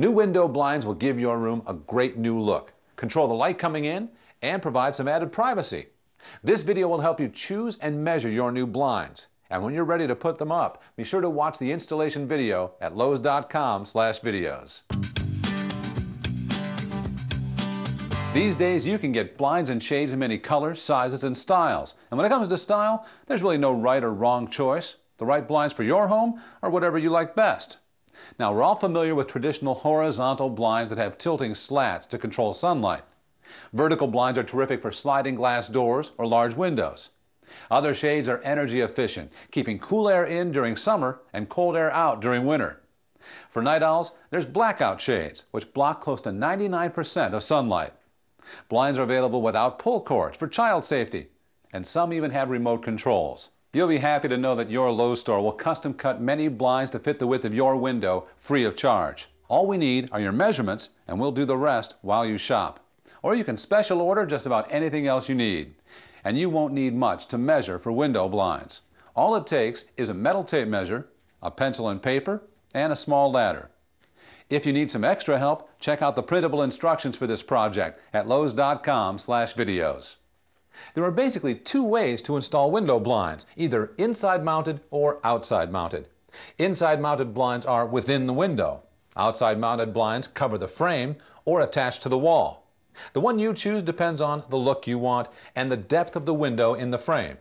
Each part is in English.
New window blinds will give your room a great new look, control the light coming in, and provide some added privacy. This video will help you choose and measure your new blinds. And when you're ready to put them up, be sure to watch the installation video at lowes.com/videos. These days you can get blinds and shades in many colors, sizes, and styles. And when it comes to style, there's really no right or wrong choice. The right blinds for your home are whatever you like best. Now, we're all familiar with traditional horizontal blinds that have tilting slats to control sunlight. Vertical blinds are terrific for sliding glass doors or large windows. Other shades are energy efficient, keeping cool air in during summer and cold air out during winter. For night owls, there's blackout shades, which block close to 99% of sunlight. Blinds are available without pull cords for child safety, and some even have remote controls. You'll be happy to know that your Lowe's store will custom cut many blinds to fit the width of your window free of charge. All we need are your measurements, and we'll do the rest while you shop. Or you can special order just about anything else you need. And you won't need much to measure for window blinds. All it takes is a metal tape measure, a pencil and paper, and a small ladder. If you need some extra help, check out the printable instructions for this project at lowes.com/videos. There are basically two ways to install window blinds, either inside mounted or outside mounted. Inside mounted blinds are within the window. Outside mounted blinds cover the frame or attach to the wall. The one you choose depends on the look you want and the depth of the window in the frame.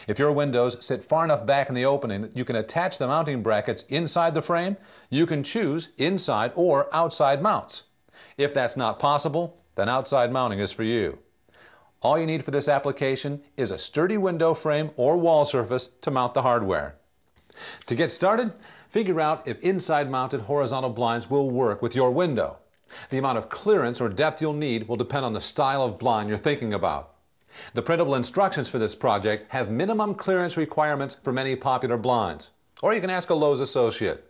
If your windows sit far enough back in the opening that you can attach the mounting brackets inside the frame, you can choose inside or outside mounts. If that's not possible, then outside mounting is for you. All you need for this application is a sturdy window frame or wall surface to mount the hardware. To get started, figure out if inside mounted horizontal blinds will work with your window. The amount of clearance or depth you'll need will depend on the style of blind you're thinking about. The printable instructions for this project have minimum clearance requirements for many popular blinds. Or you can ask a Lowe's associate.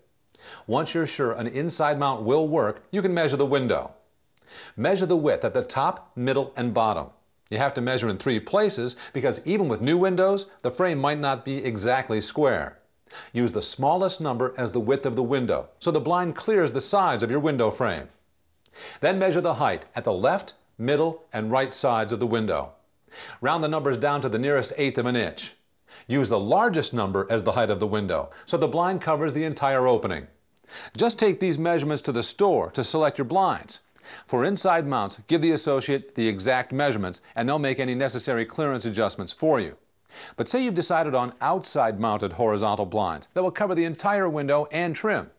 Once you're sure an inside mount will work, you can measure the window. Measure the width at the top, middle, and bottom. You have to measure in 3 places because even with new windows, the frame might not be exactly square. Use the smallest number as the width of the window, so the blind clears the size of your window frame. Then measure the height at the left, middle, and right sides of the window. Round the numbers down to the nearest 1/8 of an inch. Use the largest number as the height of the window, so the blind covers the entire opening. Just take these measurements to the store to select your blinds. For inside mounts, give the associate the exact measurements, and they'll make any necessary clearance adjustments for you. But say you've decided on outside mounted horizontal blinds that will cover the entire window and trim.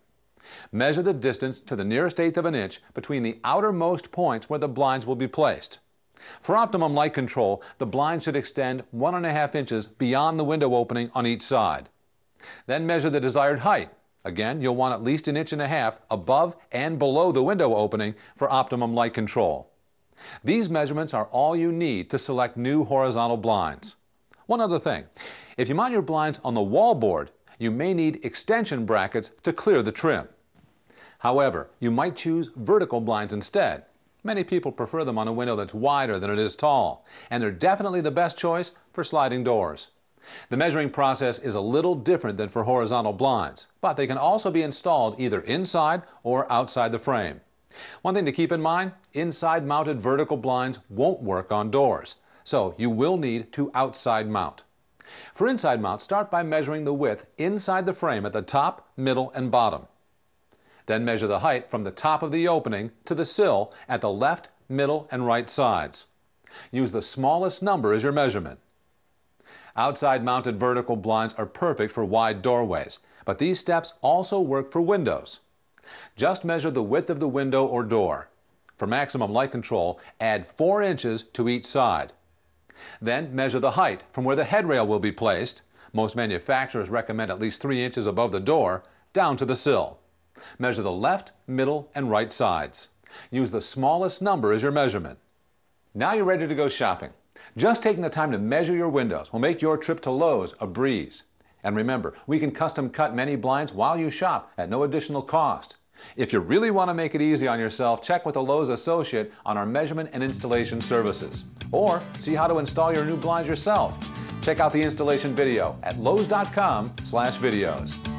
Measure the distance to the nearest 1/8 of an inch between the outermost points where the blinds will be placed. For optimum light control, the blind should extend 1½ inches beyond the window opening on each side. Then measure the desired height. Again, you'll want at least 1½ inches above and below the window opening for optimum light control. These measurements are all you need to select new horizontal blinds. One other thing, if you mount your blinds on the wallboard, you may need extension brackets to clear the trim. However, you might choose vertical blinds instead. Many people prefer them on a window that's wider than it is tall, and they're definitely the best choice for sliding doors. The measuring process is a little different than for horizontal blinds, but they can also be installed either inside or outside the frame. One thing to keep in mind, inside mounted vertical blinds won't work on doors, so you will need to outside mount. For inside mount, start by measuring the width inside the frame at the top, middle, and bottom. Then measure the height from the top of the opening to the sill at the left, middle, and right sides. Use the smallest number as your measurement. Outside mounted vertical blinds are perfect for wide doorways, but these steps also work for windows. Just measure the width of the window or door. For maximum light control, add 4 inches to each side. Then measure the height from where the headrail will be placed. Most manufacturers recommend at least 3 inches above the door, down to the sill. Measure the left, middle, and right sides. Use the smallest number as your measurement. Now you're ready to go shopping. Just taking the time to measure your windows will make your trip to Lowe's a breeze. And remember, we can custom cut many blinds while you shop at no additional cost. If you really want to make it easy on yourself, check with a Lowe's associate on our measurement and installation services. Or see how to install your new blinds yourself. Check out the installation video at lowes.com/videos.